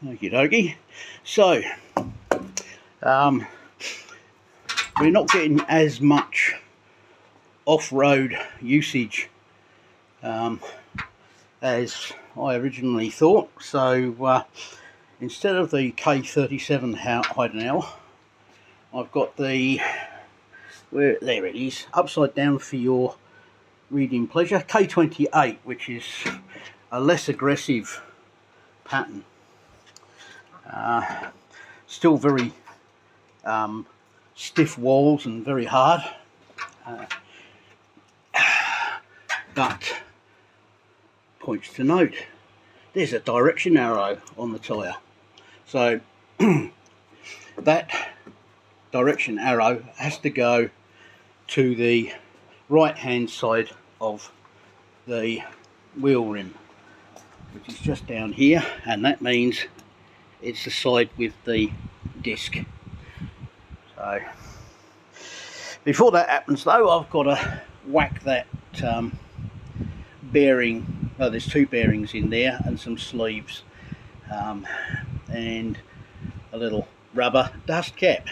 Okie dokie. So we're not getting as much off-road usage as I originally thought. So instead of the K28 Heidenau, I've got the, there it is, upside down for your reading pleasure, K28, which is a less aggressive pattern. Still very stiff walls and very hard, but points to note, there's a direction arrow on the tyre. So that direction arrow has to go to the right hand side of the wheel rim, which is just down here, and that means it's the side with the disc. So before that happens though, I've got to whack that bearing. Oh, there's two bearings in there and some sleeves, and a little rubber dust cap.